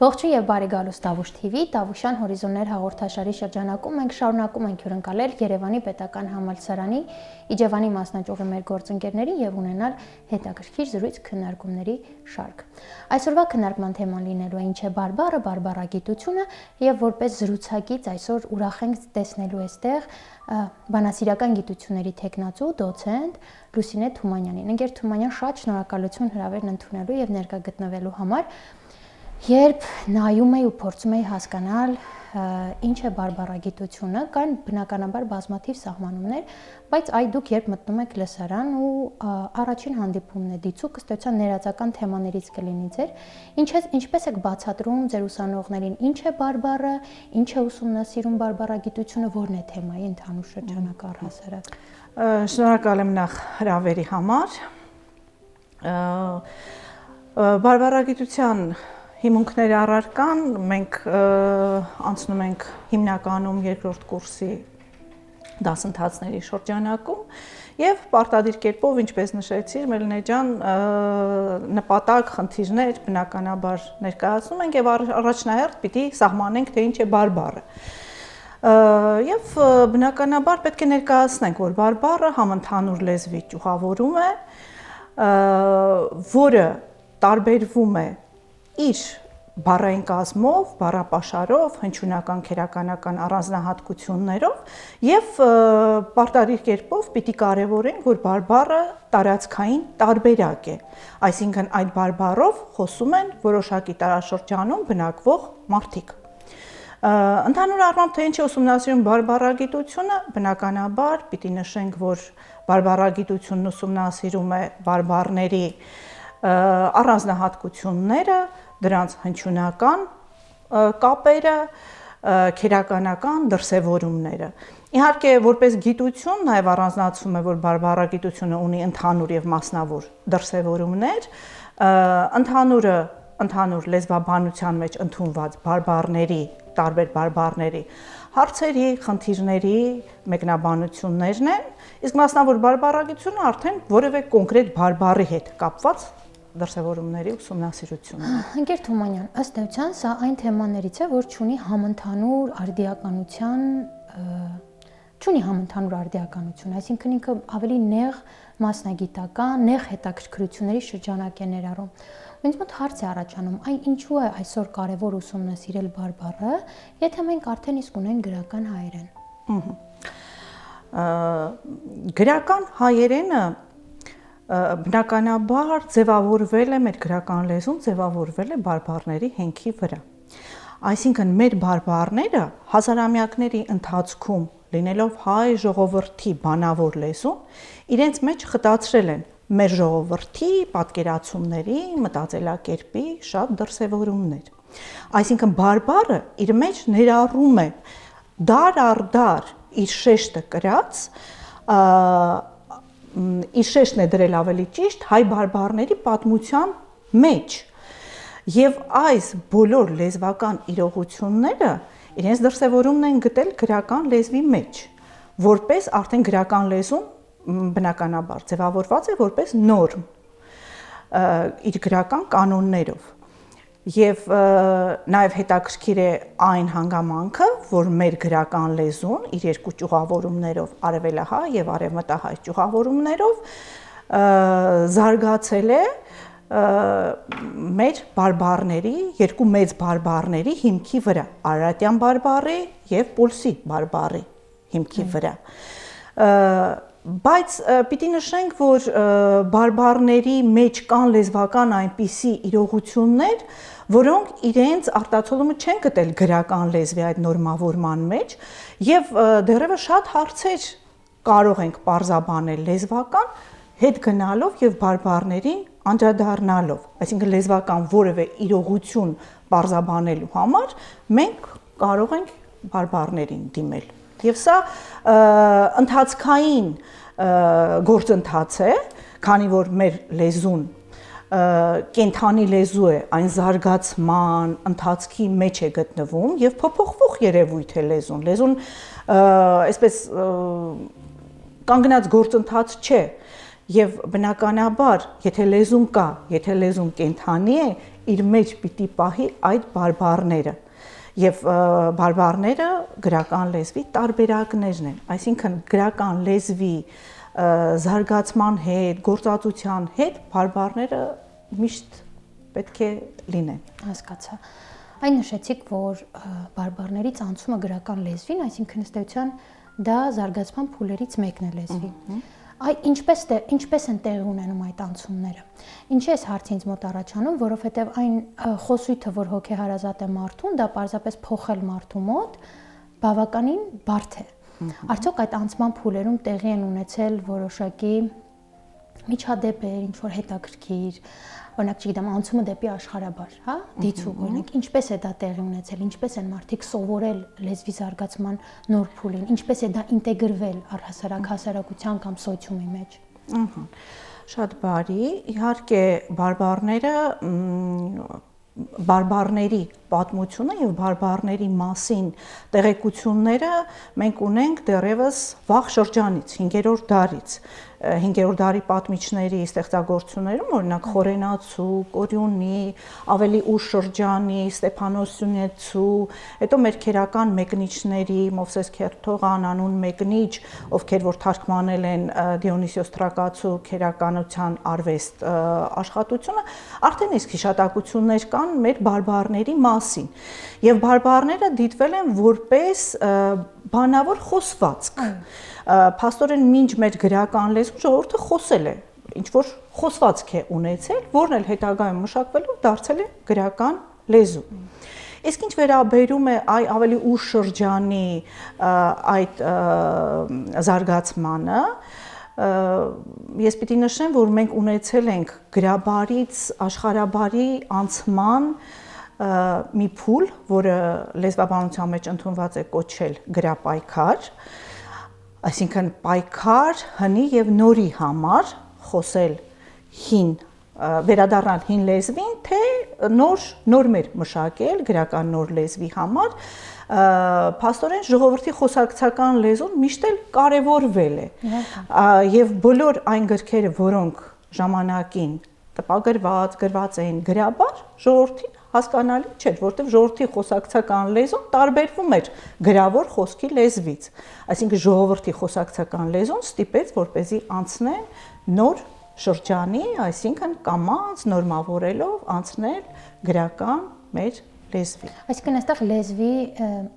Ողջույն եւ բարի գալուստ Տավուշ TV, Տավուշյան հորիզոններ հաղորդաշարի շրջանակում մենք շարունակում ենք հյուրընկալել Երևանի պետական համալսարանի Իջևանի մասնաճյուղի մեր գործընկերներին եւ ունենալ հետաքրքիր զրույց քննարկումների շարք։ Այսօրվա քննարկման թեման լինելու է ինչ է բարբառը, բարբառագիտությունը եւ որպես զրուցակից այսօր ուրախ ենք տեսնելու այստեղ բանասիրական գիտությունների թեկնածու դոցենտ Լուսինե Թումանյանին։ Ընկեր Թումանյան, շատ շնորհակալություն հրավերն ընդունելու եւ ներկա գտնվելու համար։ Երբ նայում եի ու փորձում եի հասկանալ ինչ է բարբառագիտությունը, կան բնականաբար բազմաթիվ սահմանումներ, բայց այ դուք երբ մտնում եք լսարան ու առաջին հանդիպումն է դիցուք, ըստ էության ներածական թեմաներից կլինի ձեր, ինչպես եք բացատրում ձեր ուսանողներին, ինչ է բարբառը, ինչ է ուսումնասիրում բարբառագիտությունը, որն է թեմայի ընդհանուր շրջանակ առհասարակ։ Շնորհակալ եմ նախ հրավերի համար։ Բարբառագիտության հիմունքների առարկան մենք անցնում ենք հիմնականում երկրորդ կուրսի դասընթացների շրջանակում եւ պարտադիր կերպով, ինչպես նշեցի, Մելինե ջան, նպատակ, խնդիրներ բնականաբար ներկայացնում ենք եւ առաջնահերթ պիտի սահմանենք, թե ինչ է բարբառը։ Եվ բնականաբար պետք է ներկայացնենք, որ բարբառը համընդհանուր լեզվի ճյուղավորում է, որը տարբերվում է իր բառային կազմով, բառապաշարով, հնչյունական, քերականական առանձնահատկություններով եւ պարտադիր կերպով պիտի կարեւորենք, որ բարբառը տարածքային տարբերակ է, այսինքն այդ բարբառով խոսում են որոշակի տարաշրջանում բնակվող մարդիկ։ Ընդհանուր առմամբ, թե ինչ է ուսումնասիրում բարբառագիտությունը, բնականաբար պիտի նշենք, որ բարբառագիտությունն ուսումնասիրում է բարբառների առանձնահատկությունները, դրանց հնչյունական կապերը, քերականական դրսևորումները։ Իհարկե, որպես գիտություն նաև առանձնացվում է, որ բարբառագիտությունը ունի ընդհանուր եւ մասնավոր դրսևորումներ, ընդհանուր լեզվաբանության մեջ ընդունված բարբառների, տարբեր բարբառների հարցերի, խնդիրների մեկնաբանություններն են, իսկ մասնավոր բարբառագիտությունը արդեն որևէ կոնկրետ բարբառի հետ կապված դրսևորումների ուսումնասիրությունն է։ Ընկեր Թումանյան, ըստ էության սա այն թեմաներից է, որ ունի համընդհանուր արդիականություն, այսինքն ինքը ավելի նեղ մասնագիտական, նեղ հետաքրքրությունների շրջանակ է ներառում։ Ինձ մոտ հարց է առաջանում, այն ինչու է այսօր կարևոր ուսումնասիրել բարբառը, եթե մենք արդեն իսկ ունենք գրական հայերեն։ Գրական հայերենը բնականաբար ձևավորվել է մեր գրական լեզուն, ձևավորվել է բարբառների հենքի վրա։ Այսինքն մեր բարբառները հազարամյակների ընթացքում լինելով հայ ժողովրդի բանավոր լեզուն, իրենց մեջ խտացրել են մեր ժողովրդի պատկերացումների, մտածելակերպի շատ դրսևորումներ։ Այսինքն բարբառը իր մեջ ներառում է դար առ դար իր շեշտը կրած, իր շեշտն է դրել ավելի ճիշտ հայ բարբառների պատմության մեջ եւ այս բոլոր լեզվական իրողությունները իրենց դրսևորումն են գտել գրական լեզվի մեջ, որպես արդեն գրական լեզուն բնականաբար ձևավորված է որպես նորմ իր գրական կանոններով եւ նաեւ հետաքրքիր է այն հանգամանքը, որ մեր գրական լեզուն իր երկու ճյուղավորումներով արևելահայ եւ արևմտահայ ճյուղավորումներով զարգացել է մեր բարբառների, երկու մեծ բարբառների հիմքի վրա, արարատյան բարբառի եւ պոլսի բարբառի հիմքի վրա։ Բայց պիտի նշենք, որ բարբառների մեջ կան լեզվական այնպիսի իրողություններ, որոնք իրենց արտացոլումը չեն գտել գրական լեզվի այդ նորմավորման մեջ եւ դեռևս շատ հարցեր կարող ենք պարզաբանել լեզվական հետ գնալով եւ բարբառներին անդրադառնալով, այսինքն լեզվական որևէ իրողություն պարզաբանելու համար մենք կարող ենք բարբառներին դիմել։ Եվ սա ընթացքային գործընթաց է, քանի որ մեր լեզուն կենթանի լեզու է, այն զարգացման ընթացքի մեջ է գտնվում եւ փոփոխվող երևույթ է լեզուն։ Լեզուն այսպես կանգնած գործընթաց չէ, Եվ բնականաբար, եթե լեզուն կա, եթե լեզուն կենթանի է, իր մեջ պիտի պահի այդ բարբառները։ Եվ բարբառները գրական լեզվի տարբերակներն են, այսինքն գրական լեզվի զարգացման հետ, գործածության հետ բարբառները միշտ պետք է լինեն։ Հասկացա։ Այն նշեցիք, որ բարբառների ցանցումը գրական լեզվին, այսինքն ըստ էության դա զարգացման փուլերից մեկն է լեզվի։ Այ ինչպես են տեղի ունենում այդ անցումները։ Ինչի է հարցը ինձ մոտ առաջանում, որովհետև այն խոսույթը, որ հոգեհարազատ է մարդուն, դա պարզապես փոխել մարդու մոտ բավականին բարդ է։ Արդյոք այդ անցման փուլերում տեղի են ունեցել որոշակի միջադեպեր, ինչ որ հետաքրքիր, օրինակ, չգիտեմ, անցումը դեպի աշխարհաբար, հա, դիցուկ, օրինակ, ինչպես է դա տեղի ունեցել, ինչպես են մարդիկ սովորել լեզվի զարգացման նոր փուլին, ինչպես է դա ինտեգրվել առհասարակ հասարակության կամ սոցիումի մեջ։ Շատ բարի, իհարկե բարբառների պատմությունը եւ բարբառների մասին տեղեկությունները մենք ունենք դեռևս վաղ շրջանից, 5-րդ դարից։ 5-րդ դարի պատմիչների ստեղծագործություններում, օրինակ Խորենացու, Կորյունի, ավելի ուշ շրջանի, Ստեփանոս Սյունեցու, հետո մեր քերական մեկնիչների, Մովսես Քերթողան անուն մեկնիչ, ովքեր որ թարգմանել են Դիոնիսիոս Թրակացու քերականության արվեստ աշխատությունը, արդեն իսկ հիշատակություններ կան մեր բարբառների մասին։ Եվ բարբառները դիտվել են որպես բանավոր խոսվածք։ Փաստորեն մինչ մեր գրական լեզու ժողովուրդը խոսել է, ինչ որ խոսվածք է ունեցել, որն էլ հետագայում մշակվելով դարձել է գրական լեզու։ Իսկ ինչ վերաբերում է ավելի ուշ շրջանի այդ զարգացմանը, ես պիտի նշեմ, որ մենք ունեցել ենք գրաբարից աշխարհաբարի անցման մի փուլ, որը լեզվաբանության մեջ ընդունված է կոչել գրապայքար, այսինքն պայքար հնի եւ նորի համար խոսել վերադառնալ հին լեզվին, թե նոր նորմեր մշակել գրական նոր լեզվի համար, փաստորեն ժողովրդի խոսակցական լեզուն միշտ էլ կարևորվել է։ Եվ բոլոր այն գրքերը, որոնք ժամանակին գրված էին գրաբար, ժողովրդին հասկանալի չէր, որտեղ ժողովրդի խոսակցական լեզուն տարբերվում էր գրավոր խոսքի լեզվից։ Այսինքն ժողովրդի խոսակցական լեզուն ստիպեց, որպեսզի անցնեն նոր շրջանի, այսինքն կամաց նորմավորելով անցնել գրական մեր լեզվի։ Այսինքն այստեղ լեզվի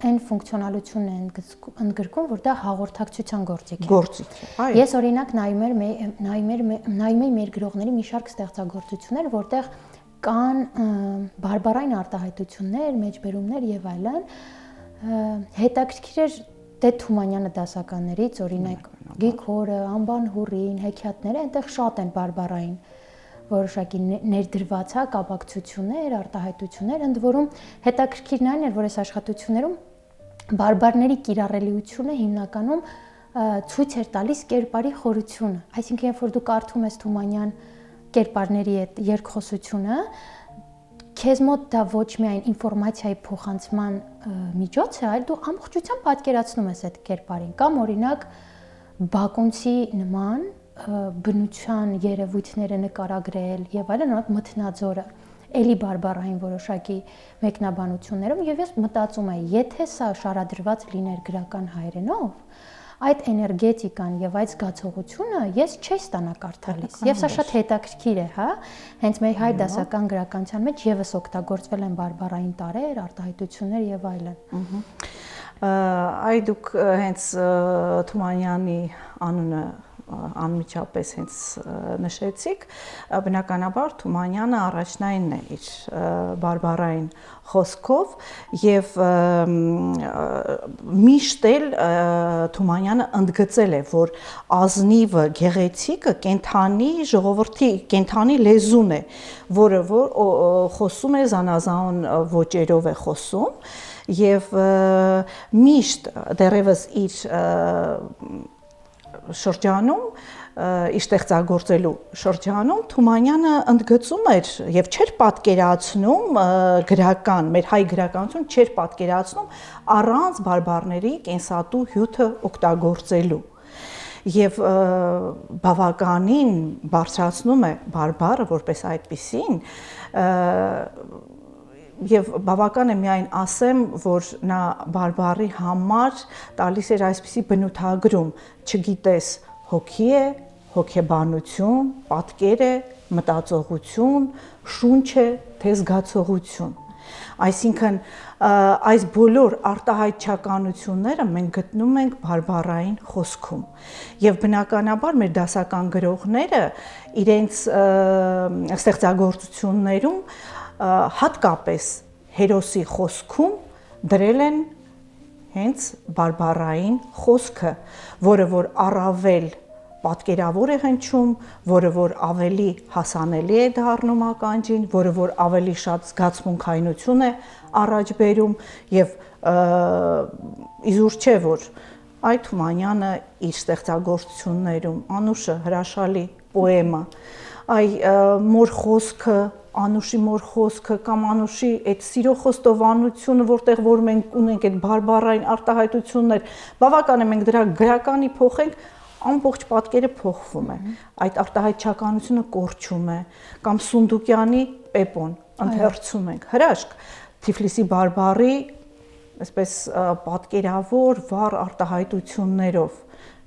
այն ֆունկցիոնալությունն է ընդգրկում, որ դա հաղորդակցության գործիք է։ Գործիք է, այո։ Ես օրինակ նայում եմ մեր գրողների մի շարք ստեղծագործություններ, որտեղ կան բարբառային արտահայտություններ, մեջբերումներ եւ այլն։ Հետաքրքիր էր Տեր Թումանյանը դասականներից, օրինակ Գիգորը, Անբան Հուրին, հեքիաթները, այնտեղ շատ են բարբառային որոշակի ներդրված կապակցություններ, արտահայտություններ, ընդ որում հետաքրքիրն այն էր, որ այս աշխատություններում բարբառների կիրառելիությունը հիմնականում ցույց էր տալիս կերպարի խորությունը, այսինքն երբ որ դու կարդում ես Թումանյան կերպարների այդ երկխոսությունը, քեզ մոտ դա ոչ միայն ինֆորմացիայի փոխանցման միջոց է, այլ դու ամբողջությամբ պատկերացնում ես այդ կերպարին, կամ օրինակ Բակունցի նման բնության երևույթները նկարագրել եւ այլն, մթնաձորը, էլի բարբառային որոշակի մեկնաբանություններով, եւ ես մտածում եմ, եթե սա շարադրված լիներ գրական հայերենով, այդ էներգետիկան եւ այդ զգացողությունը ես չէի ստանա կարդալիս։ Եվ սա շատ հետաքրքիր է, հա։ Հենց մեր հայ դասական գրականության մեջ եւս օգտագործվել են բարբառային տարրեր, արտահայտություններ եւ այլն։ Այ դուք հենց Թումանյանի անունը անմիջապես հենց նշեցիք, բնականաբար Թումանյանը առաջնայինն է իր բարբառային խոսքով եւ միշտ էլ Թումանյանը ընդգծել է, որ ազնիվը, գեղեցիկը կենթանի ժողովրդի կենթանի լեզուն է, որը խոսում է զանազան ոճերով է խոսում եւ միշտ դեռևս իր շրջանում իր ստեղծագործելու շրջանում Թումանյանը ընդգծում էր եւ չէր պատկերացնում գրական, մեր հայ գրականություն չէր պատկերացնում առանց բարբառների կենսատու հյութը օգտագործելու եւ բավականին բարձրացնում է բարբառը որպես այդպիսին Եվ բավական է միայն ասեմ, որ նա բարբառի համար տալիս էր այսպիսի բնութագրում, չգիտես հոգի է, հոգեբանություն, պատկեր է, մտածողություն, շունչ է, թե զգացողություն։ Այսինքն այս բոլոր արտահայտչականությունները մենք գտնում ենք բարբառային խոսքում եւ բնականաբար մեր դասական գրողները իրենց ստեղծագործություններում հատկապես հերոսի խոսքում դրել են հենց բարբառային խոսքը, որը որ առավել պատկերավոր է հնչում, որը որ ավելի հասանելի է դառնում ականջին, որը որ ավելի շատ զգացմունքայնություն է առաջ բերում եւ իզուր չէ որ Այ Թումանյանը իր ստեղծագործություններում Անուշը հրաշալի պոեմը, այ մոր խոսքը, Անուշի մոր խոսքը կամ Անուշի այդ սիրո խոստովանությունը, որտեղ որ մենք ունենք այդ բարբառային արտահայտություններ, բավական է մենք դրա գրականի փոխենք ամբողջ պատկերը փոխվում է, այդ արտահայտչականությունը կորչում է, կամ Սունդուկյանի Պեպոն ընթերցում ենք, հրաշք, Թիֆլիսի բարբառի, այսպես պատկերավոր վառ արտահայտություններով,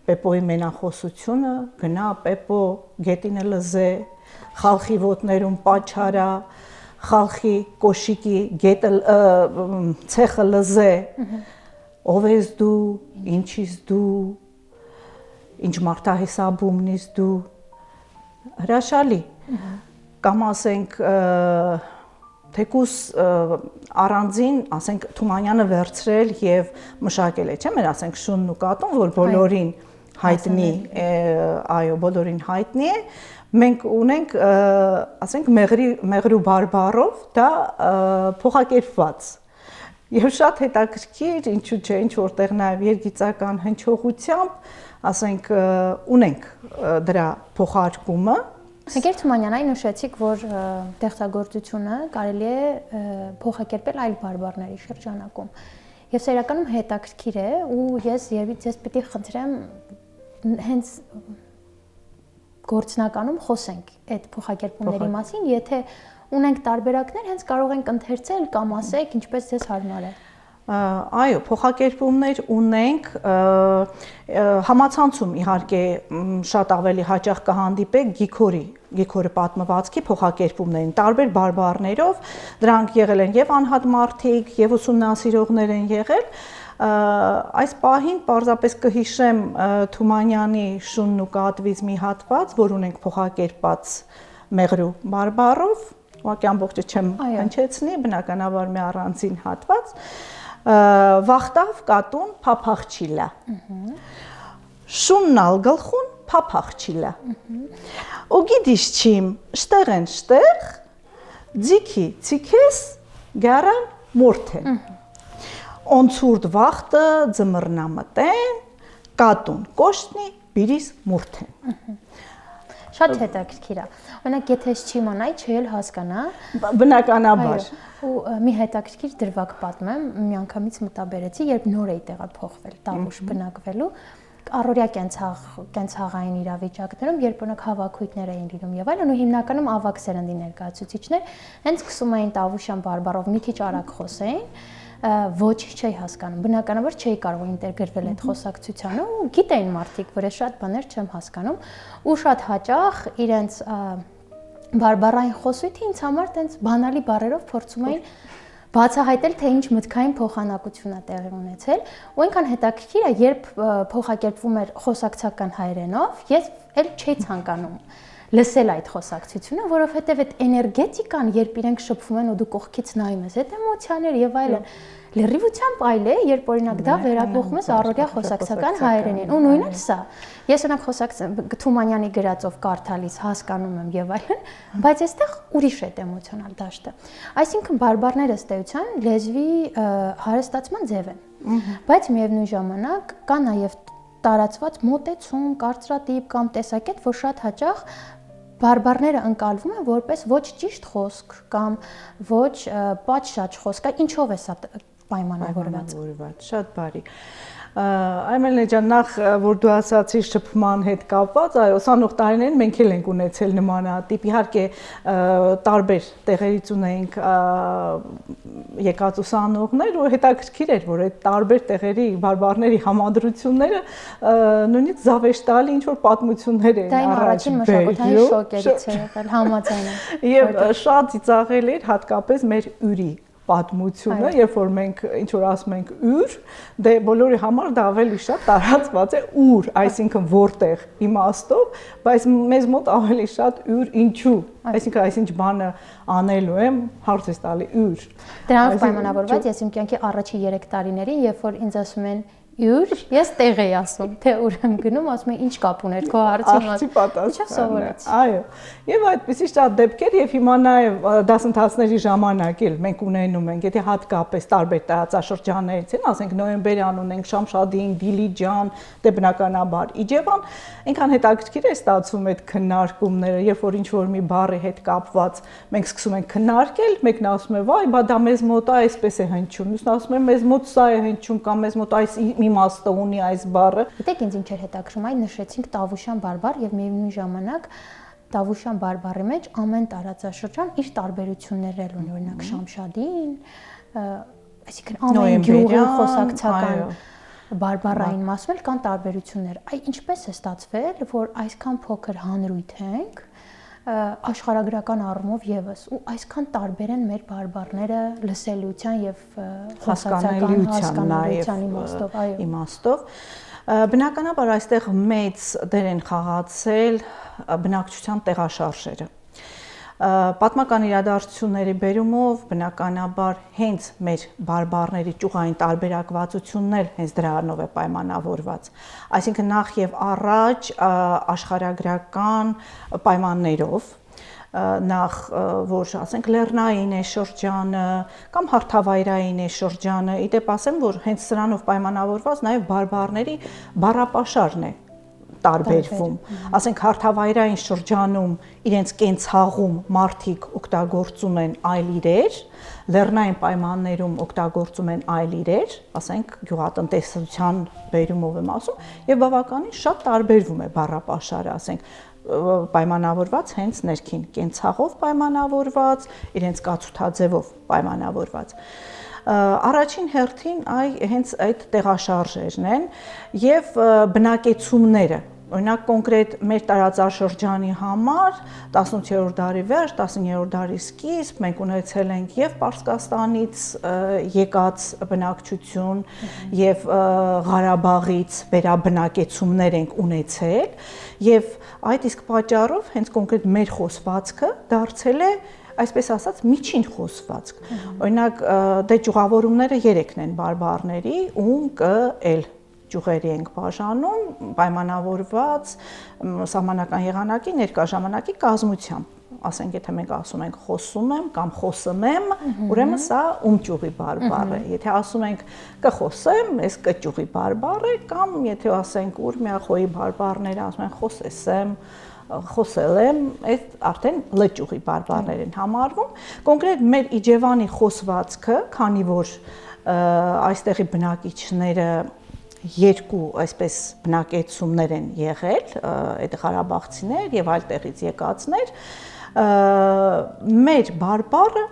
Պեպոյի մենախոսությունը, գնա Պեպո, գետինը լզե, խալխի ոտներում պաչարա, խալխի կոշիկի ցեխը լզե, ով ես դու, ինչիս դու, ինչ մարդահեսաբումն ես դու, հրաշալի, կամ ասենք թեկուս առանձին, ասենք Թումանյանը վերցրել եւ մշակել է, չէ՞ մեր ասենք շունն ու կատուն, որ բոլորին հայտնի, այո, բոլորին հայտնի է, մենք ունենք, ասենք մեղրու բարբառով դա փոխակերպված Եվ շատ հետաքրքիր, ինչու՞ չէ, ինչ որտեղ նաև երգիծական հնչողությամբ, ասենք, ունենք դրա փոխարկումը։ Գեր Թումանյան, այն նշեցիք, որ ստեղծագործությունը կարելի է փոխակերպել այլ բարբառների շրջանակում։ Եվ սա իրականում հետաքրքիր է, ու ես ձեզ պիտի խնդրեմ հենց գործնականում խոսենք այդ փոխակերպումների մասին, եթե ունենք տարբերակներ, հենց կարող ենք ընթերցել կամ ասեք, ինչպես ձեզ հարմար է։ Այո, փոխակերպումներ ունենք, համացանցում իհարկե շատ ավելի հաճախ կհանդիպեք Գիգորի պատմվածքի փոխակերպումներին, տարբեր բարբառներով, դրանք եղել են եւ անհատ մարդիկ, եւ ուսումնասիրողներ են եղել։ Այս պահին պարզապես կհիշեմ Թումանյանի շունն ու կատվից մի հատված, որ ունենք փոխակերպած մեղրու բարբառով, ուղղակի ամբողջը չեմ հնչեցնի, բնականաբար մի առանձին հատված, վախտավ կատուն փափախչիլա, շուննալ գլխուն փափախչիլա, ու գիտիս չիմ, շտեղ են շտեղ, ձիքի ցիքես գարան մորթեն, Օնցուրդ վախտը ձմռնա մտեն, կատուն կոշտնի բիրիս մուրթեն։ Շատ հետաքրքիր է։ Օրինակ, եթե չի իմանայի, չէ՞ հասկանա։ Բնականաբար։ Ու մի հետաքրքիր դրվագ պատմեմ, մի անգամից մտաբերեցի, երբ նոր էի տեղափոխվել, Տավուշ բնակվելու, առօրյա կենցաղային իրավիճակներում, երբ օրինակ հավաքույթներ էին լինում եւ այլն, ու հիմնականում ավագ սերնդի ներկայացուցիչներ հենց սկսում էին տավուշյան բարբառով մի քիչ արագ խոսեին, ոչինչ չէի հասկանում, բնականաբար չէի կարող ինտեգրվել այդ խոսակցությանը ու գիտեին մարդիկ, որ ես շատ բաներ չեմ հասկանում ու շատ հաճախ իրենց բարբառային խոսույթը ինձ համար տենց բանալի բառերով փորձում էին բացահայտել, թե ինչ մտքային փոխանակություն է տեղի ունեցել, ու այնքան հետաքրքիր է, երբ փոխակերպվում էր խոսակցական հայերենով, ես էլ չէի ցանկանում լսել այդ խոսակցությունը, որովհետև այդ էներգետիկան, երբ իրենք շփվում են ու դու կողքից նայում ես, այդ էմոցիաներ եւ այլն, լրիվությամբ այլ է, երբ օրինակ դա վերափոխում ես առօրյա խոսակցական հայերենին, ու նույնն է սա։ Ես օրինակ Թումանյանի գրածով կարդալիս հասկանում եմ եւ այլն, բայց այստեղ ուրիշ է էմոցիոնալ դաշտը։ Այսինքն բարբառները ըստ էության լեզվի հարստացման ձև են, բայց միևնույն ժամանակ կա նաեւ տարածված մոտեցում, կարծրատիպ կամ տեսակետ, որ շատ հաճախ բարբառները ընկալվում են որպես ոչ ճիշտ խոսք կամ ոչ պատշաճ խոսք, ինչով է սա պայմանավորված։ Շատ բարի։ Այմելնե ջան, նախ որ դու ասացի շփման հետ կապված, այո, ուսանող տարիներին մենք էլ ենք ունեցել նմանատիպ, իհարկե տարբեր տեղերից ունենք եկած ուսանողներ ու հետաքրքիր էր, որ այդ տարբեր տեղերի բարբառների համադրությունները նույնիսկ զավեշտալի ինչ որ պատմություններ են առաջ բերում։ Դա իմ առաջին մշակութային շոկերից է եղել, համաձայն եմ։ Եվ շատ ծիծաղել էր հատկապես մեր ուրի պատմությունը, երբ որ մենք ինչ որ ասում ենք յուր, դե բոլորի համար դա ավելի շատ տարածված է ուր, այսինքն որտեղ իմաստով, բայց մեզ մոտ ավելի շատ յուր ինչու, այսինքն այսինչ բանը անելու եմ, հարց ես տալի յուր։ Դրանով պայմանավորված ես իմ կյանքի առաջի 3 տարիներին, երբ որ ինձ ասում են յուր, ես տեղ եի ասում, թե ուր եմ գնում, ասում եմ ինչ կապ ուներ քո հարցի պատասխանը։ Այո։ Եվ այդպեսի շատ դեպքեր եւ հիմա նաեւ դասընթացների ժամանակ էլ մենք ունենում ենք, եթե հատկապես տարբեր տարածաշրջաններից են, ասենք նոյեմբերյան ունենք, Շամշադին, Դիլիջան, դե բնականաբար Իջևան, այնքան հետաքրքիր է ստացվում այդ քննարկումները, երբ որ ինչ որ մի բառի հետ կապված մենք սկսում ենք քննարկել, մեկն ասում է, վայ, բա դա մեզ մոտ է այսպես է հնչում, մյուսն ասում է, մեզ մոտ սա է հնչում կամ մեզ մոտ այս իմաստը ունի այս բառը։ Գիտեք ինձ ինչ էր հետաքրքրում, այն նշեցինք Տավուշյան բարբառ եւ միևնույն ժամանակ Տավուշյան բարբառի մեջ ամեն տարածաշրջան իր տարբերություններն ունի, օրինակ Շամշադին, այսինքն ամեն գյուղի խոսակցական բարբառային մասում էլ կան տարբերություններ։ Այ ինչպես է ստացվել, որ այսքան փոքր հանրույթ ենք աշխարհագրական առումով եւս ու այսքան տարբեր են մեր բարբառները լսելիության եւ խոսակցական հասկանալիության իմաստով բնականաբար այստեղ մեծ դեր են խաղացել բնակչության տեղաշարժերը պատմական իրադարձությունների բերումով բնականաբար հենց մեր բարբառների ճյուղային տարբերակվածություններ հենց դրանով է պայմանավորված այսինքն նախ եւ առաջ աշխարհագրական պայմաններով նախ որ ասենք լեռնային է շրջանը կամ հարթավայրային է շրջանը իդեպ ասեմ որ հենց սրանով պայմանավորված նաեւ բարբառների բառապաշարն է տարբերվում ասենք հարթավայրային շրջանում իրենց կենցաղում մարդիկ օգտագործում են այլ իրեր լեռնային պայմաններում օգտագործում են այլ իրեր ասենք գյուղատնտեսության բերումով եմ ասում եւ բավականին շատ տարբերվում է բառապաշարը ասենք պայմանավորված հենց ներքին կենցաղով պայմանավորված իրենց կացութաձևով պայմանավորված առաջին հերթին հենց այդ տեղաշարժերն են եւ բնակեցումները օրինակ կոնկրետ մեր տարածաշրջանի համար 18-րդ դարի վերջ 19-րդ դարի սկիզբ մենք ունեցել ենք եւ Պարսկաստանից եկած բնակչություն եւ Ղարաբաղից վերաբնակեցումներ ենք ունեցել եւ այդ իսկ պատճառով հենց կոնկրետ մեր խոսվածքը դարձել է այսպես ասած միջին խոսվածք օրինակ դե ճյուղավորումները 3-ն են բարբառների ում կ էլ ճյուղերի ենք բաժանում պայմանավորված սահմանական եղանակի ներկա ժամանակի կազմությամբ ասենք եթե մենք ասում ենք խոսում եմ կամ խոսում եմ ուրեմն սա ում ճյուղի բարբառ է եթե ասում ենք կխոսեմ այս կ ճյուղի բարբառ է կամ եթե ասենք ուրմիախոյի բարբառները ասում են խոսեսեմ խոսել եմ, այդ արդեն Լ ճյուղի բարբառներ են համարվում։ Կոնկրետ մեր Իջևանի խոսվածքը, քանի որ այստեղի բնակիչները երկու այսպես բնակեցումներ են եղել, այդ Ղարաբաղցիներ եւ այլ տեղից եկածներ, մեր բարբառը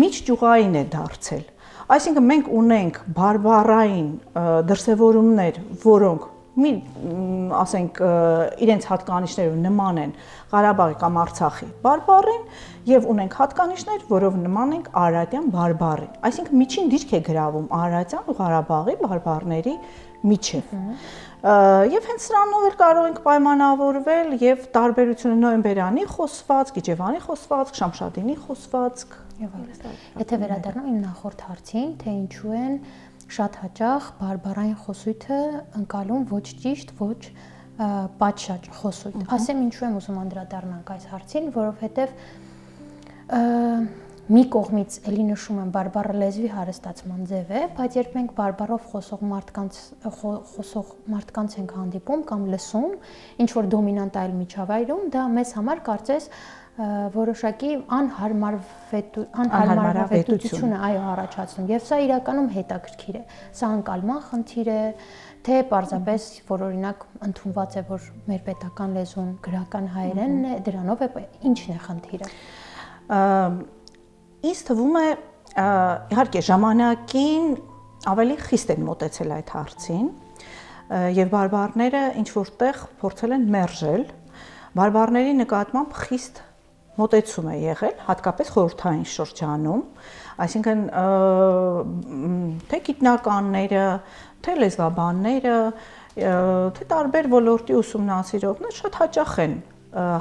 միջճյուղային է դարձել։ Այսինքն մենք ունենք բարբառային դրսևորումներ, որոնք ասենք իրենց հատկանիշներով նման են Ղարաբաղի կամ Արցախի բարբառին եւ ունենք հատկանիշներ, որով նման ենք Արարատյան բարբառին։ Այսինքն միջին դիրք է գրավում Արարատյան ու Ղարաբաղի բարբառների միջև։ Եվ հենց սրանով էլ կարող ենք պայմանավորվել եւ տարբերությունը նոյեմբերյանի խոսվածք, Իջևանի խոսվածք, Շամշադինի խոսվածք եւ այլն։ Եթե վերադառնամ իմ նախորդ հարցին, թե ինչու են շատ հաճախ բարբառային խոսույթը ընկալում ոչ ճիշտ, ոչ պատշաճ խոսույթ։ Ասեմ ինչու եմ ուզում անդրադառնանք այս հարցին, որովհետև մի կողմից էլի նշում եմ բարբառը լեզվի հարստացման ձև է, բայց երբ մենք բարբառով խոսող մարդկանց ենք հանդիպում կամ լսում, ինչ որ դոմինանտ այլ միջավայրում, դա մեզ համար կարծես որոշակի անհարմարավետությունը այո առաջացնում եւ սա իրականում հետաքրքիր է սա անկալման խնդիր է թե պարզապես որ օրինակ ընդունված է որ մեր պետական լեզուն գրական հայերենն է դրանով է ինչն է խնդիրը ինձ թվում է իհարկե ժամանակին ավելի խիստ են մոտեցել այդ հարցին եւ բարբառները ինչ որտեղ փորձել են մերժել բարբառների նկատմամբ խիստ մոտեցում է եղել, հատկապես խորհրդային շրջանում, այսինքն թե գիտնականները, թե լեզվաբանները, թե տարբեր ոլորտի ուսումնասիրողներ շատ հաճախ են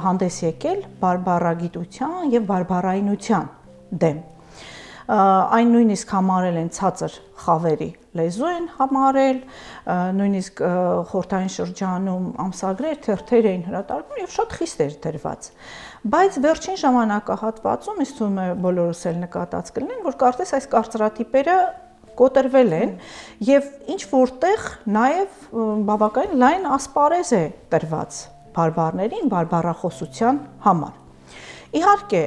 հանդես եկել բարբառագիտության եւ բարբառայնության դեմ։ Այն նույնիսկ համարել են ցածր խավերի լեզու են համարել, նույնիսկ խորհրդային շրջանում ամսագրեր, թերթեր էին հրատարակում եւ շատ խիստ էր դրված։ Բայց վերջին ժամանակահատվածում ինձ թվում է բոլորս էլ նկատած կլինեն, որ կարծես այս կարծրատիպերը կոտրվել են եւ ինչ որտեղ նաեւ բավականին լայն ասպարեզ է տրված բարբառներին, բարբառախոսության համար։ Իհարկե,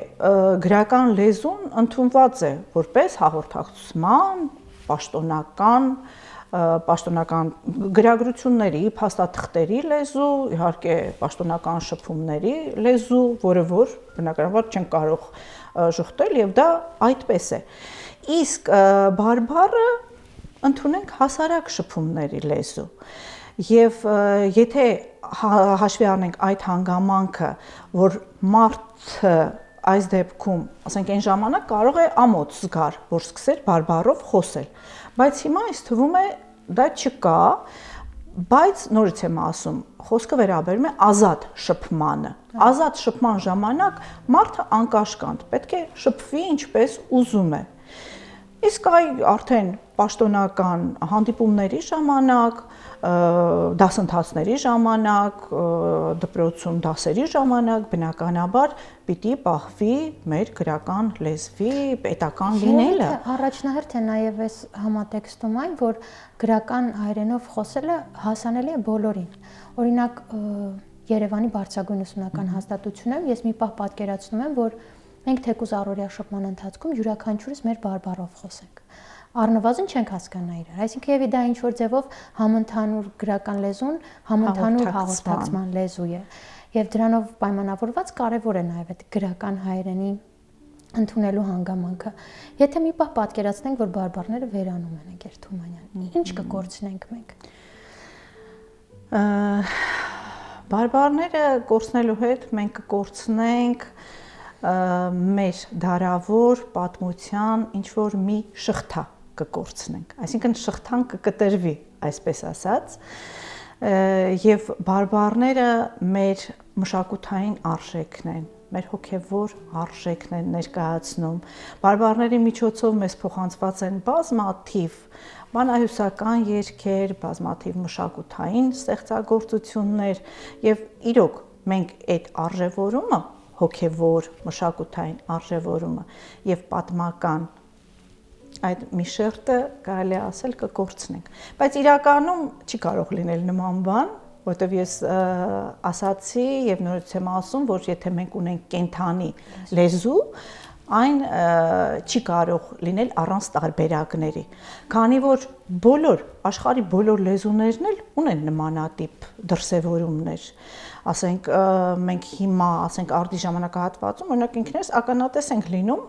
գրական լեզուն ընդունված է որպես հաղորդակցման, պաշտոնական գրագրությունների, փաստաթղթերի լեզու, իհարկե պաշտոնական շփումների լեզու, որը որ բնականաբար չեն կարող ժխտել եւ դա այդպես է։ Իսկ բարբառը ընդունենք հասարակ շփումների լեզու։ Եվ եթե հաշվի առնենք այդ հանգամանքը, որ մարդը այս դեպքում, ասենք այն ժամանակ կարող է ամոթ զգար, որ սկսեր բարբառով խոսել, բայց հիմա ինձ թվում է դա չկա, բայց նորից եմ ասում, խոսքը վերաբերում է ազատ շփմանը։ Ազատ շփման ժամանակ մարդը անկաշկանդ պետք է շփվի ինչպես ուզում է։ Իսկ արդեն պաշտոնական հանդիպումների ժամանակ, դասընթացների ժամանակ, դպրոցում դասերի ժամանակ բնականաբար պիտի պահվի մեր գրական լեզվի պետական լինելը։ Առաջնահերթ է նաև այս համատեքստում այն, որ գրական հայերենով խոսելը հասանելի է բոլորին։ Օրինակ Երևանի բարձրագույն ուսումնական հաստատությունում ես մի պահ պատկերացնում եմ, որ մենք թեկուզ առօրյա շփման ընթացքում յուրաքանչյուրս մեր բարբառով խոսենք։ Առնվազն չենք հասկանա իրար, այսինքն եւ դա ինչ որ ձևով համընդհանուր գրական լեզուն, համընդհանուր հաղորդակցման լեզու է։ Եւ դրանով պայմանավորված կարեւոր է նաեւ այդ գրական հայերենի ընդունելու հանգամանքը։ Եթե մի պահ պատկերացնենք, որ բարբառները վերանում են Գեր Թումանյան, ինչ կկորցնենք մենք։ Բարբառները կորցնելու հետ մենք կկորցնենք մեր դարավոր պատմության ինչ որ մի շղթա կկորցնենք, այսինքն շղթան կկտրվի, այսպես ասած, եւ բարբառները մեր մշակութային արժեքն են, մեր հոգեվոր արժեքն են ներկայացնում։ Բարբառների միջոցով մեզ փոխանցված են բազմաթիվ բանահյուսական երգեր, բազմաթիվ մշակութային ստեղծագործություններ եւ իրոք մենք այդ արժևորումը հոգևոր մշակութային արժևորումը եւ պատմական այդ մի շերտը կարելի ասել կկորցնենք, բայց իրականում չի կարող լինել նման բան, որտեվ ես ասացի եւ նորից եմ ասում, որ եթե մենք ունենք կենթանի լեզու, այն չի կարող լինել առանց տարբերակների, քանի որ աշխարհի բոլոր լեզուներն էլ ունեն նմանատիպ դրսևորումներ։ Ասենք մենք հիմա, ասենք արդի ժամանակահատվածում, օրինակ ինքներս ականատես ենք լինում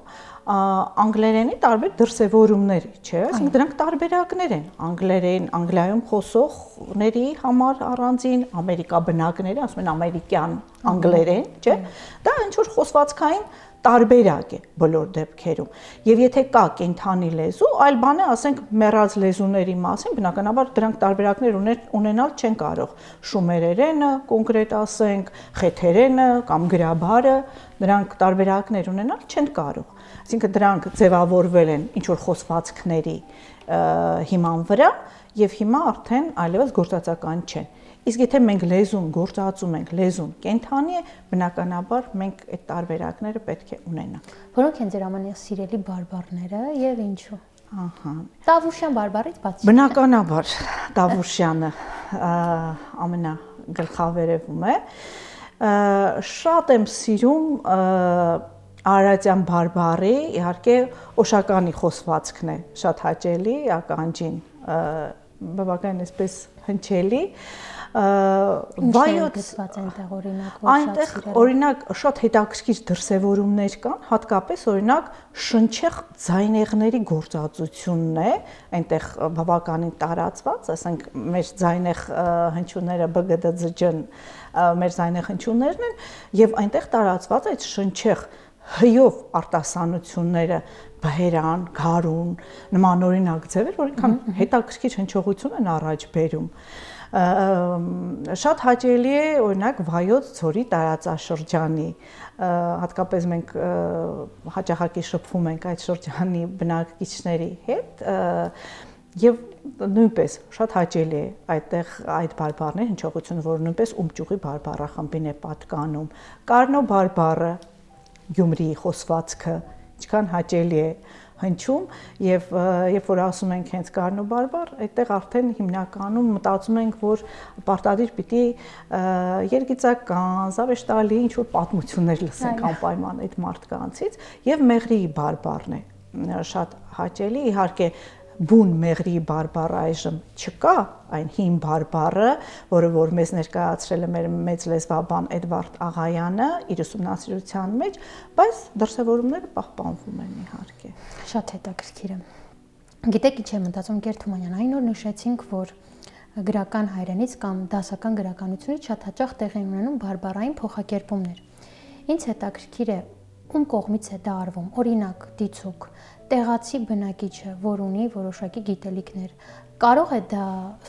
անգլերենի տարբեր դրսևորումների, չէ՞, այսինքն դրանք տարբերակներ են, անգլիայում խոսողների համար առանձին, ամերիկա բնակների, ասում են ամերիկյան անգլերեն, չէ՞, դա ինչ որ խոսվածքային տարբերակ է բոլոր դեպքերում։ Եվ եթե կա կենթանի լեզու, այլ բան է, ասենք մեռած լեզուների մասին, բնականաբար դրանք տարբերակներ ունենալ չեն կարող։ Շումերերենը, կոնկրետ ասենք, խեթերենը կամ գրաբարը, դրանք տարբերակներ ունենալ չեն կարող։ Այսինքն դրանք ձևավորվել են ինչ որ խոսվածքների հիման վրա եւ հիմա արդեն այլևս գործածական չեն։ Իսկ եթե մենք լեզուն գործածում ենք, լեզուն կենթանի է, բնականաբար մենք այդ տարբերակները պետք է ունենանք։ Որոնք են ձեր ամենասիրելի բարբառները եւ ինչու։ Ահա։ Տավուշյան բարբառից բացի։ Բնականաբար Տավուշյանը ամենագլխավերևում է։ Շատ եմ սիրում Արարատյան բարբառի, իհարկե Օշականի խոսվածքն է շատ հաճելի, ականջին բավական այսպես հնչելի։ Վայոց գծված այնտեղ օրինակ, այնտեղ օրինակ շատ հետաքրքիր դրսևորումներ կան, հատկապես օրինակ շնչեղ ձայնեղների գործածությունն է, այնտեղ բավականին տարածված, ասենք մեր ձայնեղ հնչյունները ԲԳԴ-ջն մեր ձայնեղ հնչյուններն են, եւ այնտեղ տարածված այդ շնչեղ հյով արտասանությունները բհերան, գարուն, նմանօրինակ ձևեր, որ ինքան հետաքրքիր հնչողություն են առաջ բերում։ Շատ հաճելի է օրինակ Վայոց ձորի տարածաշրջանի, հատկապես մենք հաճախակի շփվում ենք այդ շրջանի բնակիչների հետ եւ նույնպես շատ հաճելի է այդտեղ այդ բարբառների հնչողությունը, որ նույնպես ումճուղի բարբառախմբին է պատկանում։ Կարնո բարբառը Գյումրիի խոսվածքը ինչքան հաճելի է հնչում եւ երբ որ ասում ենք հենց Կարնո բարբառ, այդտեղ արդեն հիմնականում մտածում ենք, որ պարտադիր պիտի երգիծական, զավեշտալի ինչ որ պատմություններ լսենք անպայման այդ մարդկանցից եւ Մեղրիի բարբառն է շատ հաճելի, իհարկե բուն Մեղրիի բարբառը այժմ չկա, այն հին բարբառը, որը որ մեզ ներկայացրել է մեր մեծ լեզվաբան Էդվարդ Աղայանը իր ուսումնասիրության մեջ, բայց դրսևորումները պահպանվում են իհարկե։ Շատ հետաքրքիր է։ Գիտեք, ինչ եմ մտածում, Գեր Թումանյան, այն օր նշեցինք, որ գրական հայրենից կամ դասական գրականությունից շատ հաճախ տեղի ունենում բարբառային փոխակերպումներ։ Ինչ հետաքրքիր է, ում կողմից է դա արվում, օրինակ դիցուք, տեղացի բնակիչը, որ ունի որոշակի գիտելիքներ, կարող է դա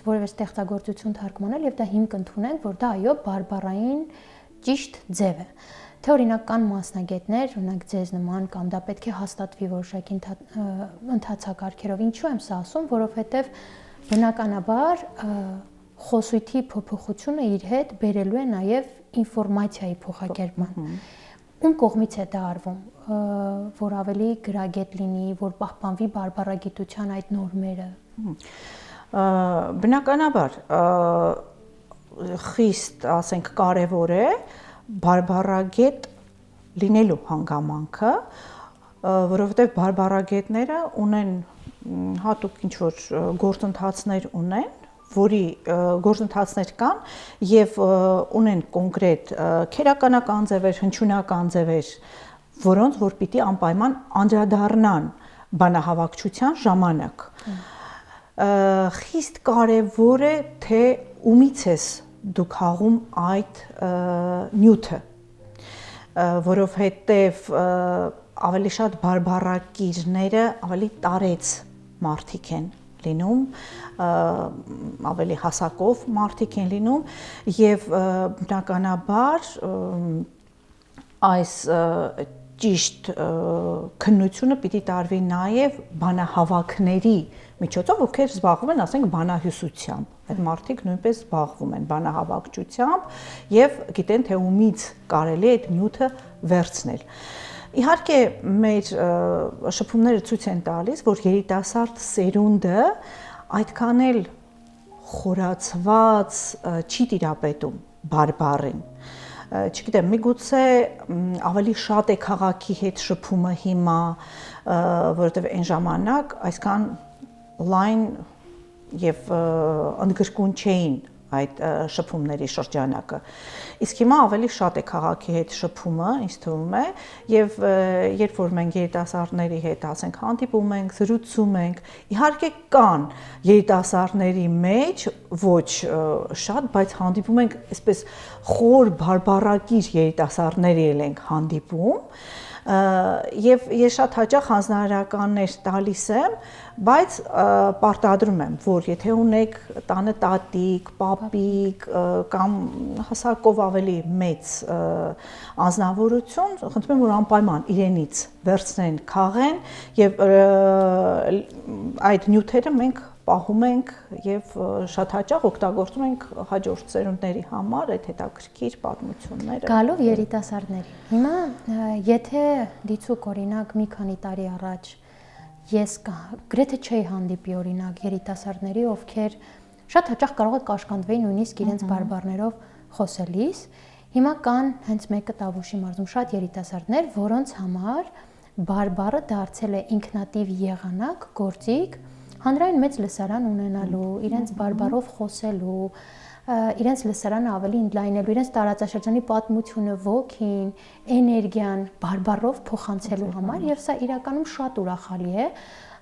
որևէ ստեղծագործություն թարգմանել եւ դա հիմք ընդունենք, որ դա այո բարբառային ճիշտ ձև է։ Թե օրինակ կան մասնագետներ, օրինակ ձեզ նման, կամ դա պետք է հաստատվի որոշակի ընթացակարգերով։ Ինչու եմ սա ասում, որովհետեւ բնականաբար խոսույթի փոփոխությունը իր հետ բերելու է նաեւ ինֆորմացիայի փոխակերպման։ Ում կողմից է դա արվում, որ ավելի գրագետ լինի, որ պահպանվի բարբառագիտության այդ նորմերը։ Բնականաբար խիստ, ասենք, կարևոր է բարբառագետ լինելու հանգամանքը, որովհետև բարբառագետները ունեն հատուկ ինչ որ գործընթացներ ունեն, որի գործընթացներ կան եւ ունեն կոնկրետ քերականական ձևեր, հնչյունական ձևեր, որոնց որ պիտի անպայման անդրադառնան բանահավաքչության ժամանակ։ Խիստ կարևոր է, թե ումից ես դուք հաղում այդ նյութը, որովհետև ավելի շատ բարբառակիրները ավելի տարեց մարդիկ են լինում, ավելի հասակով մարդիկ են լինում եւ բնականաբար այս ճիշտ քննությունը պիտի տարվի նաեւ բանահավաքների միջոցով, ովքեր զբաղվում են, ասենք, բանահյուսությամբ։ Այդ մարդիկ նույնպես զբաղվում են բանահավաքչությամբ եւ գիտեն, թե ումից կարելի է այդ նյութը վերցնել։ Իհարկե մեր շփումները ցույց են տալիս, որ երիտասարդ սերունդը այդքան էլ խորացված չի տիրապետում բարբառին։ Չգիտեմ, միգուցե ավելի շատ է քաղաքի հետ շփումը հիմա, որովհետև այն ժամանակ այսքան լայն եւ ընդգրկուն չէին այդ շփումների շրջանակը։ Իսկ հիմա ավելի շատ է քաղաքի հետ շփումը, ինձ թվում է, եւ երբ որ մենք երիտասարդների հետ ասենք հանդիպում ենք, զրուցում ենք, իհարկե կան երիտասարդների մեջ ոչ շատ, բայց հանդիպում ենք այսպես խոր բարբառակիր երիտասարդների ենք հանդիպում, եւ ես շատ հաճախ հանձնարարականներ տալիս եմ, բայց պարտադրում եմ, որ եթե ունեք տանը տատիկ, պապիկ կամ հասակով ավելի մեծ անձնավորություն, խնդրում եմ, որ անպայման իրենից վերցնեն, քաղեն եւ այդ նյութերը մենք պահում ենք եւ շատ հաճախ օգտագործում ենք հաջորդ սերունդների համար այդ հետաքրքիր պատմությունները։ Գալով երիտասարդների։ Հիմա եթե դիցուք օրինակ մի քանի տարի առաջ ես գրեթե չէի հանդիպի օրինակ երիտասարդների, ովքեր շատ հաճախ կարող է կաշկանդվեին նույնիսկ իրենց բարբառներով խոսելիս, Հիմա կան հենց մեկը Տավուշի մարզում շատ երիտասարդներ, որոնց համար բարբառը դարձել է ինքնատիպ եղանակ, գործիք, հանրային մեծ լսարան ունենալու, իրենց բարբառով խոսելու, իրենց լսարանը ավելի ընդլայնելու, իրենց տարածաշրջանի պատմությունը, ոգին, էներգիան բարբառով փոխանցելու համար, եւ սա իրականում շատ ուրախալի է։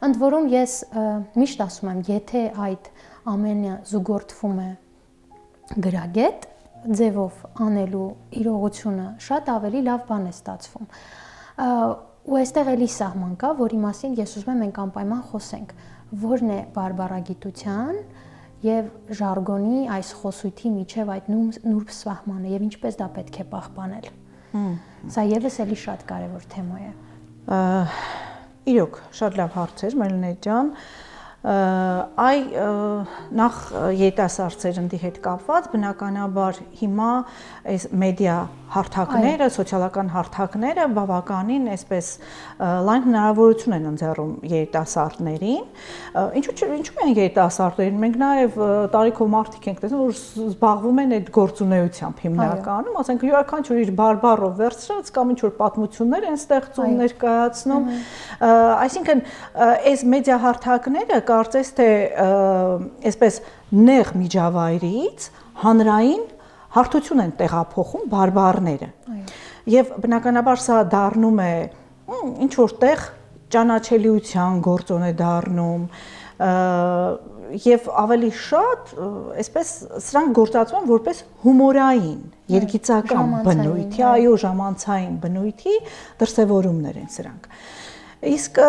Ընդ որում ես միշտ ասում եմ, եթե այդ ամենը զուգորդվում է գրագետ ձևով անելու իրողությունը, շատ ավելի լավ բան է ստացվում։ Ու այստեղ էլի սահման կա, որի մասին ես ուզում եմ մենք անպայման խոսենք, որն է բարբառագիտության եւ ժարգոնի այս խոսույթի միջև այդ նուրբ սահմանը եւ ինչպես դա պետք է պահպանել։ Սա եւս էլի շատ կարեւոր թեմա է։ Իրոք, շատ լավ հարց էր, Մելինե ջան։ Այ նախ երիտասարդ սերնդի հետ կապված բնականաբար հիմա այս մեդիա հարթակները, սոցիալական հարթակները բավականին այսպես լայն հնարավորություն են ընձեռում երիտասարդներին։ Ինչու՞ են երիտասարդներին, մենք նաև տարիքով մարդիկ ենք տեսնում, որ զբաղվում են այդ գործունեությամբ հիմնականում, ասենք յուրաքանչյուր իր բարբառով վերցրած կամ ինչ-որ պատմություններ են ստեղծում, ներկայացնում։ Այսինքն այս մեդիա հարթակները կարծես թե այսպես նեղ միջավայրից հանրային հարթություն են տեղափոխում բարբառները։ Եվ բնականաբար սա դառնում է ինչ որտեղ ճանաչելիության գործոն է դառնում եւ ավելի շատ այսպես սրանք գործածվում են որպես հումորային, երգիծական բնույթի, այո, ժամանցային բնույթի դրսևորումներ են սրանք։ Իսկ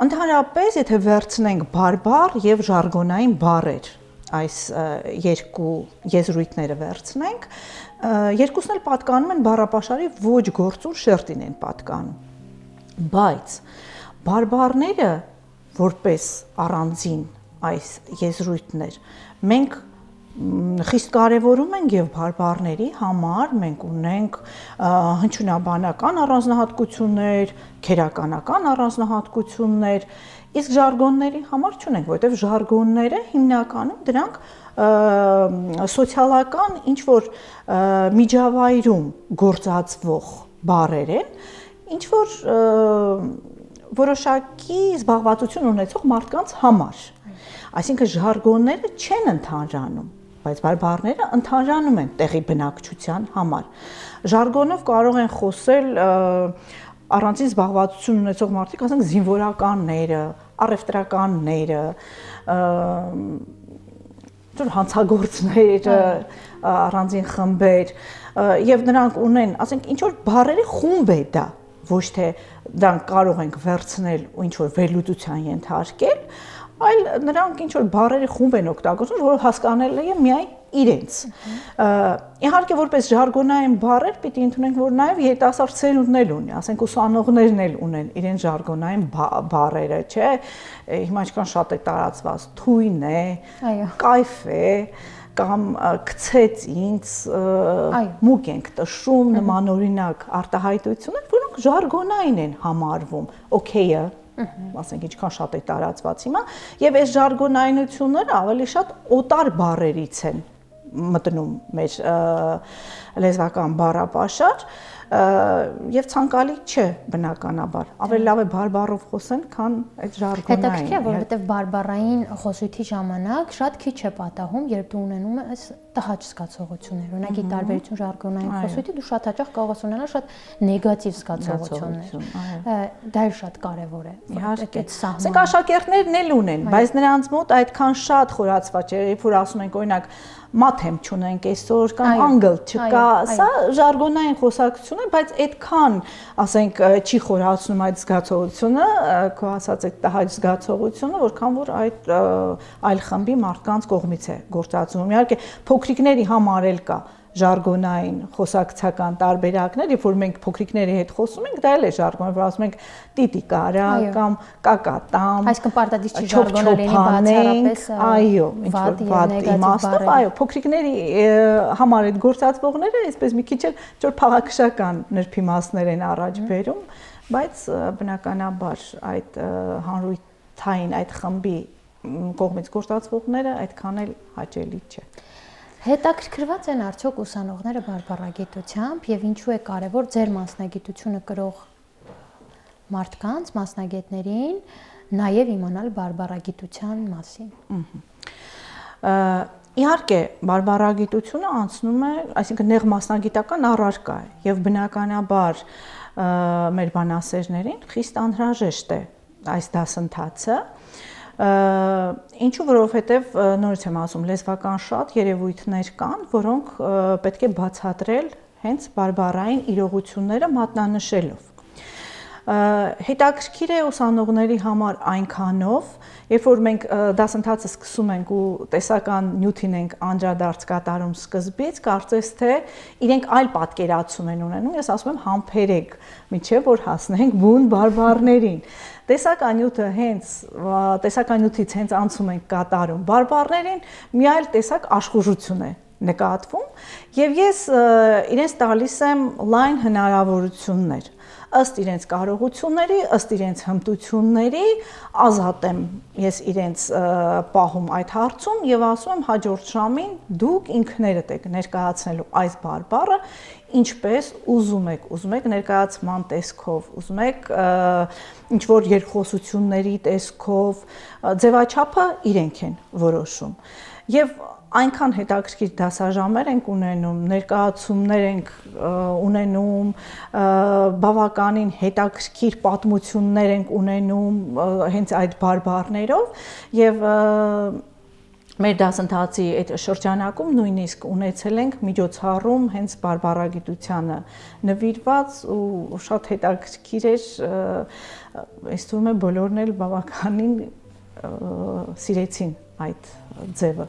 ընդհանրապես եթե վերցնենք բարբառ եւ ժարգոնային բառեր, այս երկու եզրույթները վերցնենք, երկուսն էլ պատկանում են բառապաշարի ոչ գործուն շերտին են պատկանում։ Բայց բարբառները որպես առանձին այս եզրույթներ մենք խիստ կարևորում ենք եւ բարբառների համար մենք ունենք հնչյունաբանական առանձնահատկություններ, քերականական առանձնահատկություններ, իսկ ժարգոնների համար չունենք, որովհետեւ ժարգոնները հիմնականում դրանք սոցիալական ինչ որ միջավայրում գործածվող բառեր են, ինչ որ որոշակի զբաղվածություն ունեցող մարդկանց համար։ Այսինքն ժարգոնները չեն ընդհանրանում, բայց բարբառները ընդհանրանում են տեղի բնակչության համար։ Ժարգոնով կարող են խոսել առանձին զբաղվածություն ունեցող մարդիկ, ասենք զինվորականները, առևտրականները, հանցագործները, առանձին խմբեր, եւ նրանք ունեն, ասենք ինչ որ բառերի խումբ է դա, ոչ թե դրանք կարող ենք վերցնել ու ինչ որ վերլուծության ենթարկել, այլ նրանք ինչ որ բառերի խումբ են օգտագործում, որը հասկանալի է միայն իրենց։ Իհարկե որպես ժարգոնային բառեր պիտի ընդունենք, որ նաև երիտասարդ սերունդն էլ ունի, ասենք ուսանողներն էլ ունեն իրենց ժարգոնային բառերը, չէ՞։ Հիմա ինչքան շատ է տարածված, թույն է, կայֆ է, կամ գցեց ինձ, մուկ ենք տշում, նմանօրինակ արտահայտություններ, որոնք ժարգոնային են համարվում, օքեյը, ասենք ինչքան շատ է տարածված հիմա, եւ այս ժարգոնայնությունները ավելի շատ օտար բառերից են մտնում մեր լեզվական բառապաշար եւ ցանկալի չէ բնականաբար։ Ավելի լավ է բարբառով խոսեն, քան այդ ժարգոնային։ Հետաքրքիր է, որովհետեւ բարբառային խոսույթի ժամանակ շատ քիչ է պատահում, երբ դու ունենում ես տհաճ զգացողություններ։ Օրինակ, ի տարբերություն ժարգոնային խոսույթի, դու շատ հաճախ կարող ես ունենալ շատ նեգատիվ զգացողություններ։ Դա էլ շատ կարեւոր է։ Իհարկե, ասենք աշակերտներն էլ ունեն, բայց նրանց մոտ այդքան շատ խորացված չէ, երբ որ ասում ենք օրինակ մաթեմ չունենք այսօր կամ անգլ չկա, սա ժարգոնային խոսակցություն է, բայց այդքան, ասենք, չի խորացնում այդ զգացողությունը, քո ասած այդ տհաճ զգացողությունը, որքան որ այդ այլ խմբի մարդկանց կողմից է գործածվում։ Իհարկե, փոքրիկների համար էլ կա ժարգոնային խոսակցական տարբերակներ, երբ որ մենք փոքրիկների հետ խոսում ենք, դա էլ է ժարգոն, որ ասում ենք տիտի կարա կամ կակատամ, այսինքն պարտադիր չի ժարգոնը լինի բացառապես այո, ինչ որ վատ իմաստով, այո, փոքրիկների համար այդ գործածվողները այսպես մի քիչ էլ ինչ որ փաղաքշական նրբիմաստներ են առաջ բերում, բայց բնականաբար այդ հանրութային այդ խմբի կողմից գործածվողները այդքան էլ հաճելի չէ։ Հետաքրքրված են արդյոք ուսանողները բարբառագիտությամբ եւ ինչու է կարեւոր ձեր մասնագիտությունը կրող մարդկանց, մասնագետներին նաեւ իմանալ բարբառագիտության մասին։ Իհարկե, բարբառագիտությունը անցնում է, այսինքն նեղ մասնագիտական առարկա է եւ բնականաբար մեր բանասերներին խիստ անհրաժեշտ է այս դասընթացը, ինչու որովհետեւ նորից եմ ասում, լեզվական շատ երևույթներ կան, որոնք պետք է բացատրել հենց բարբառային իրողությունները մատնանշելով։ Հետաքրքիր է ուսանողների համար այնքանով, երբ որ մենք դասընթացը սկսում ենք ու տեսական նյութին ենք անդրադարձ կատարում սկզբից, կարծես թե իրենք այլ պատկերացում են ունենում, ես ասում եմ համբերեք, մինչև որ հասնենք բուն բարբառներին։ Տեսական նյութից հենց անցում ենք կատարում բարբառներին, մի այլ տեսակ աշխուժություն է նկատվում, եւ ես իրենց տալիս եմ լայն հնարավորություններ ըստ իրենց կարողությունների, ըստ իրենց հմտությունների, ազատ եմ ես իրենց պահում այդ հարցում եւ ասում եմ հաջորդ ժամին դուք ինքներդ եք ներկայացնելու այս բարբառը ինչպես ուզում եք ներկայացման տեսքով, ուզում եք ինչ որ երկխոսությունների տեսքով, ձևաչափը իրենք են որոշում։ Եվ այնքան հետաքրքիր դասաժամեր ենք ունենում, ներկայացումներ ենք ունենում, բավականին հետաքրքիր պատմություններ ենք ունենում հենց այդ բարբառներով եւ մեր դասընթացի այդ շրջանակում նույնիսկ ունեցել ենք միջոցառում հենց բարբառագիտությանը նվիրված ու շատ հետաքրքիր էր, ես թվում է բոլորն էլ բավականին սիրեցին այդ ձևը։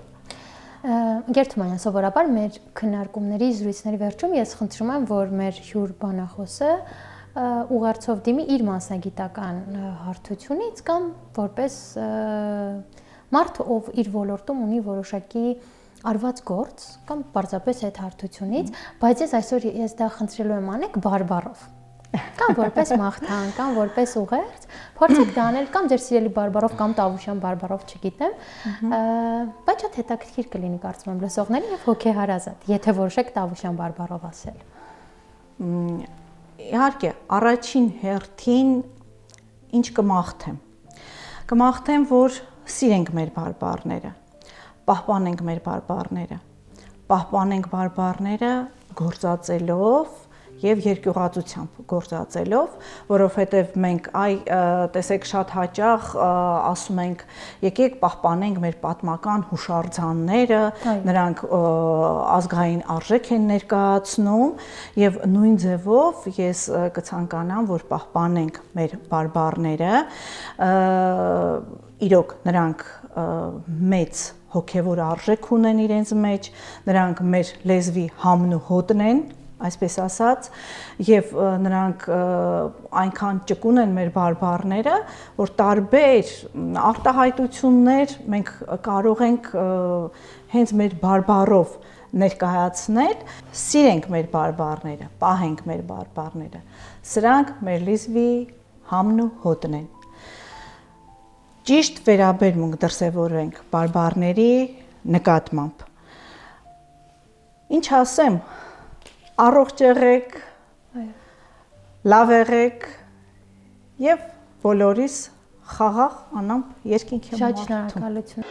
Ընկեր Թումանյան, սովորաբար մեր քննարկումների զրույցների վերջում ես խնդրում եմ, որ մեր հյուր բանախոսը ուղերձով դիմի իր մասնագիտական հարթությունից կամ որպես մարդ, ով իր ոլորտում ունի որոշակի արված գործ կամ պարզապես այդ հարթությունից, բայց ես դա խնդրելու եմ անեք բարբառով։ Կամ որպես մաղթան, կամ որպես ուղերձ, փորձեք դա անել կամ ձեր սիրելի բարբառով կամ տավուշյան բարբառով, չգիտեմ, բայց շատ հետաքրքիր կլինի կարծում եմ լսողներին եւ հոգեհարազատ, եթե որոշեք տավուշյան բարբառով ասել։ Իհարկե, առաջին հերթին ինչ կմաղթեմ։ Կմաղթեմ, որ սիրենք մեր բարբառները, պահպանենք մեր բարբառները գործածելով եւ երկյուղածությամբ գործածելով, որովհետեւ մենք տեսեք շատ հաճախ ասում ենք եկեք պահպանենք մեր պատմական հուշարձանները, նրանք ազգային արժեք են ներկայացնում եւ նույն ձևով ես կցանկանամ, որ պահպանենք մեր բարբառները, իրոք նրանք մեծ հոգեվոր արժեք ունեն իրենց մեջ, նրանք մեր լեզվի համն ու հոտն են, այսպես ասած, եւ նրանք այնքան ճկուն են մեր բարբառները, որ տարբեր արտահայտություններ մենք կարող ենք հենց մեր բարբառով ներկայացնել, սիրենք մեր բարբառները, պահենք մեր բարբառները։ Սրանք մեր լեզվի համն ու հոտն են։ Ճիշտ վերաբերմունք դրսևորենք բարբառների նկատմամբ։ Ինչ ասեմ, առողջ եղեք, լավ եղեք եւ բոլորիս խաղաղ անամպ երկինքի Շատ շնորհակալություն։